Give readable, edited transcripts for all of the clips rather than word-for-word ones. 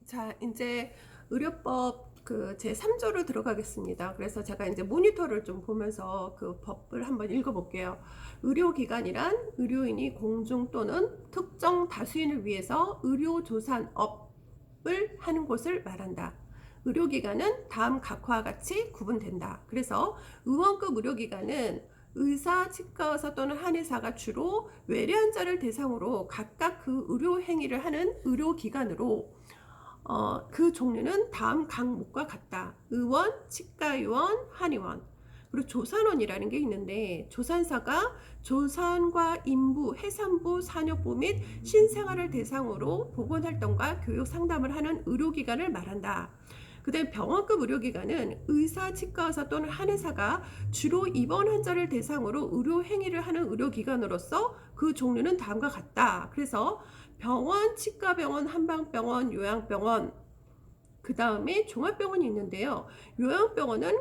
자, 이제 의료법 그 제3조로 들어가겠습니다. 그래서 제가 이제 모니터를 좀 보면서 그 법을 한번 읽어볼게요. 의료기관이란 의료인이 공중 또는 특정 다수인을 위해서 의료조산업을 하는 곳을 말한다. 의료기관은 다음 각화와 같이 구분된다. 그래서 의원급 의료기관은 의사, 치과의사 또는 한의사가 주로 외래 환자를 대상으로 각각 그 의료 행위를 하는 의료기관으로 그 종류는 다음 항목과 같다. 의원, 치과의원, 한의원. 그리고 조산원이라는 게 있는데 조산사가 조산과 인부, 해산부, 산업부 및 신생아를 대상으로 보건활동과 교육 상담을 하는 의료기관을 말한다. 그 다음 병원급 의료기관은 의사, 치과의사 또는 한의사가 주로 입원 환자를 대상으로 의료 행위를 하는 의료기관으로서 그 종류는 다음과 같다. 그래서 병원, 치과병원, 한방병원, 요양병원, 그 다음에 종합병원이 있는데요. 요양병원은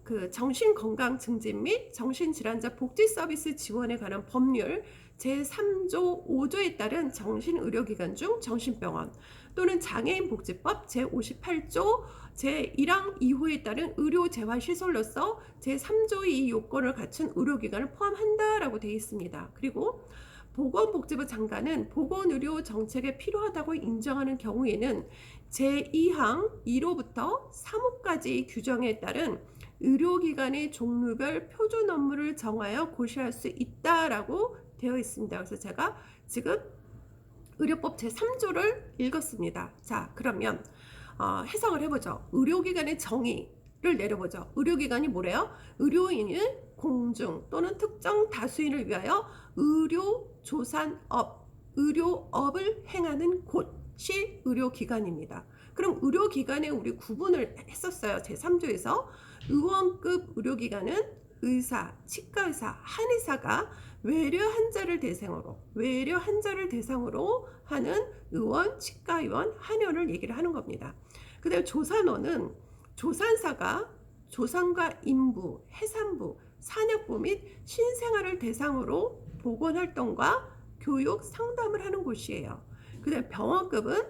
그 정신건강 증진 및 정신질환자 복지 서비스 지원에 관한 법률 제3조 5조에 따른 정신의료기관 중 정신병원 또는 장애인복지법 제58조 제1항 2호에 따른 의료재활시설로서 제3조의 이 요건을 갖춘 의료기관을 포함한다라고 되어 있습니다. 그리고 보건복지부 장관은 보건의료 정책에 필요하다고 인정하는 경우에는 제2항 1호부터 3호까지 규정에 따른 의료기관의 종류별 표준 업무를 정하여 고시할 수 있다라고 되어 있습니다. 그래서 제가 지금 의료법 제3조를 읽었습니다. 자, 그러면 해석을 해보죠. 의료기관의 정의를 내려보죠. 의료기관이 뭐래요? 의료인을 공중 또는 특정 다수인을 위하여 의료조산업, 의료업을 행하는 곳이 의료기관입니다. 그럼 의료기관에 우리 구분을 했었어요. 제3조에서 의원급 의료기관은 의사, 치과의사, 한의사가 외래 환자를 대상으로 하는 의원, 치과의원, 한의원을 얘기를 하는 겁니다. 그 다음에 조산원은 조산사가 조산과 인부, 해산부, 산업부 및 신생아를 대상으로 보건활동과 교육 상담을 하는 곳이에요. 그 다음에 병원급은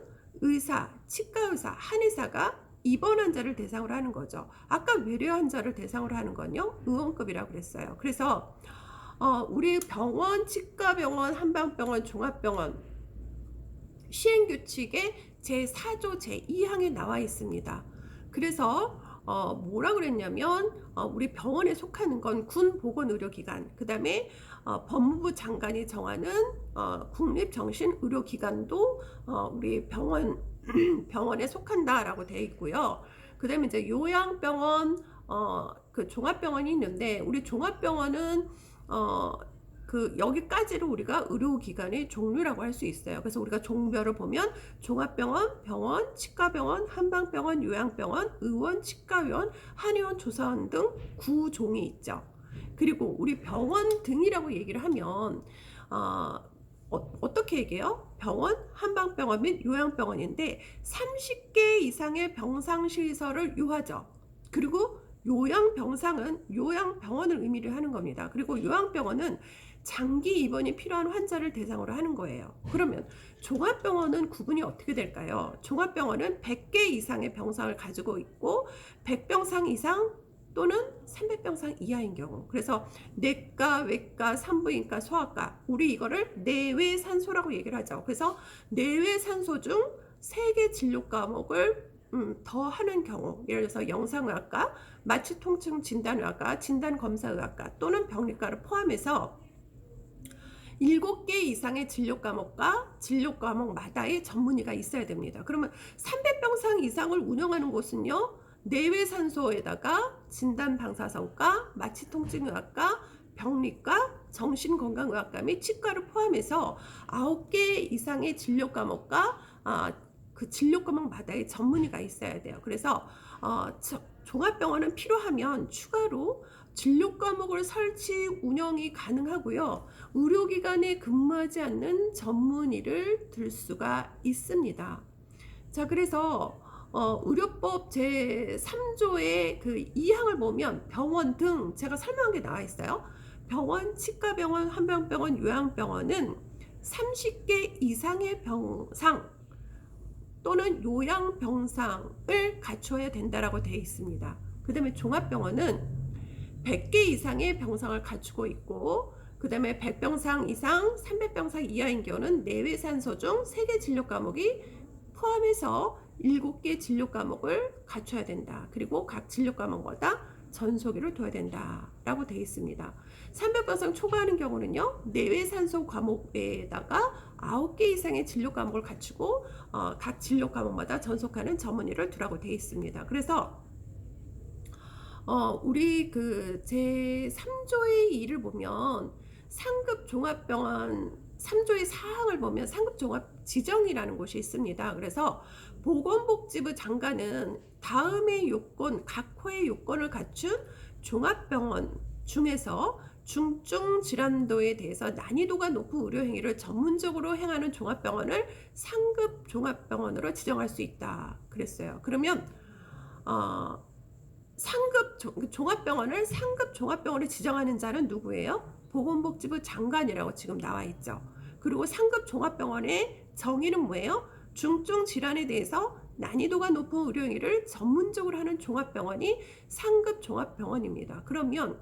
의사, 치과의사, 한의사가 입원 환자를 대상으로 하는 거죠. 아까 외래 환자를 대상으로 하는 건요, 의원급이라고 그랬어요. 그래서 우리 병원, 치과병원, 한방병원, 종합병원 시행규칙의 제4조 제2항에 나와 있습니다. 그래서 뭐라 그랬냐면 우리 병원에 속하는 건 군보건의료기관, 그 다음에 법무부 장관이 정하는 국립정신의료기관도 우리 병원에 속한다라고 되어 있고요. 그 다음에 이제 요양병원, 그 종합병원이 있는데 우리 종합병원은 그 여기까지를 우리가 의료기관의 종류라고 할 수 있어요. 그래서 우리가 종별을 보면 종합병원, 병원, 치과병원, 한방병원, 요양병원, 의원, 치과의원, 한의원, 조사원 등 9종이 있죠. 그리고 우리 병원 등이라고 얘기를 하면 어떻게 얘기해요? 병원, 한방병원 및 요양병원인데 30개 이상의 병상시설을 요하죠. 그리고 요양병상은 요양병원을 의미를 하는 겁니다. 그리고 요양병원은 장기 입원이 필요한 환자를 대상으로 하는 거예요. 그러면 종합병원은 구분이 어떻게 될까요? 종합병원은 100개 이상의 병상을 가지고 있고 100병상 이상 또는 300병상 이하인 경우. 그래서 내과, 외과, 산부인과, 소아과, 우리 이거를 내외산소라고 얘기를 하죠. 그래서 내외산소 중 3개 진료 과목을 더 하는 경우, 예를 들어서 영상의학과, 마취통증진단의학과, 진단검사의학과 또는 병리과를 포함해서 7개 이상의 진료 과목과 진료 과목마다의 전문의가 있어야 됩니다. 그러면 300병상 이상을 운영하는 곳은요, 내외산소에다가 진단방사선과, 마취통증의학과, 병리과, 정신건강의학과 및 치과를 포함해서 9개 이상의 진료 과목과 그 진료 과목마다의 전문의가 있어야 돼요. 그래서 종합병원은 필요하면 추가로 진료 과목을 설치 운영이 가능하고요. 의료기관에 근무하지 않는 전문의를 들 수가 있습니다. 자, 그래서 의료법 제3조의 그 2항을 보면 병원 등 제가 설명한 게 나와 있어요. 병원, 치과병원, 한방병원, 요양병원은 30개 이상의 병상 또는 또는 요양병상을 갖춰야 된다라고 되어 있습니다. 그 다음에 종합병원은 100개 이상의 병상을 갖추고 있고, 그 다음에 100병상 이상, 300병상 이하인 경우는 내외산소 중 3개 진료 과목이 포함해서 7개 진료 과목을 갖춰야 된다. 그리고 각 진료 과목마다 전소기를 둬야 된다라고 되어 있습니다. 300병상 초과하는 경우는요, 내외산소 과목에다가 9개 이상의 진료 과목을 갖추고 각 진료 과목마다 전속하는 전문의를 두라고 되어 있습니다. 그래서 우리 그 제3조의 2를 보면 상급 종합병원 3조의 4항을 보면 상급 종합 지정이라는 곳이 있습니다. 그래서 보건복지부 장관은 다음의 요건, 각 호의 요건을 갖춘 종합병원 중에서 중증 질환도에 대해서 난이도가 높은 의료 행위를 전문적으로 행하는 종합병원을 상급 종합병원으로 지정할 수 있다 그랬어요. 그러면 상급 종합병원을 상급 종합병원에 지정하는 자는 누구예요? 보건복지부 장관이라고 지금 나와 있죠. 그리고 상급 종합병원의 정의는 뭐예요? 중증 질환에 대해서 난이도가 높은 의료 행위를 전문적으로 하는 종합병원이 상급 종합병원입니다. 그러면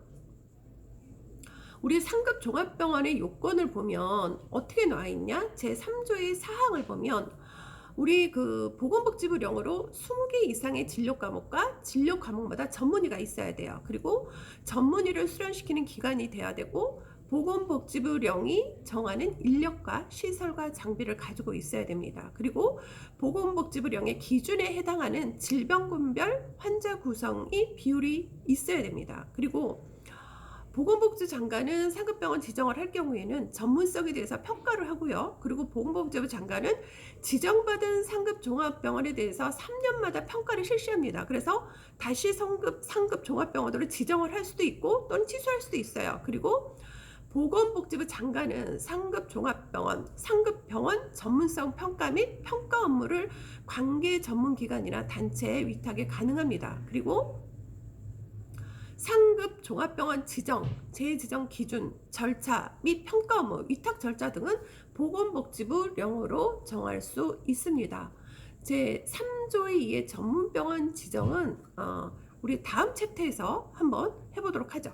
우리 상급 종합병원의 요건을 보면 어떻게 나와 있냐? 제3조의 4항을 보면 우리 그 보건복지부령으로 20개 이상의 진료 과목과 진료 과목마다 전문의가 있어야 돼요. 그리고 전문의를 수련시키는 기관이 돼야 되고, 보건복지부령이 정하는 인력과 시설과 장비를 가지고 있어야 됩니다. 그리고 보건복지부령의 기준에 해당하는 질병군별 환자 구성이 비율이 있어야 됩니다. 그리고 보건복지부 장관은 상급병원 지정을 할 경우에는 전문성에 대해서 평가를 하고요. 그리고 보건복지부 장관은 지정받은 상급 종합병원에 대해서 3년마다 평가를 실시합니다. 그래서 다시 상급 종합병원으로 지정을 할 수도 있고 또는 취소할 수도 있어요. 그리고 보건복지부 장관은 상급 종합병원, 상급병원 전문성 평가 및 평가 업무를 관계 전문기관이나 단체에 위탁이 가능합니다. 그리고 상급 종합병원 지정, 재지정 기준, 절차 및 평가 업무, 위탁 절차 등은 보건복지부령으로 정할 수 있습니다. 제3조의 2의 전문병원 지정은 우리 다음 챕터에서 한번 해보도록 하죠.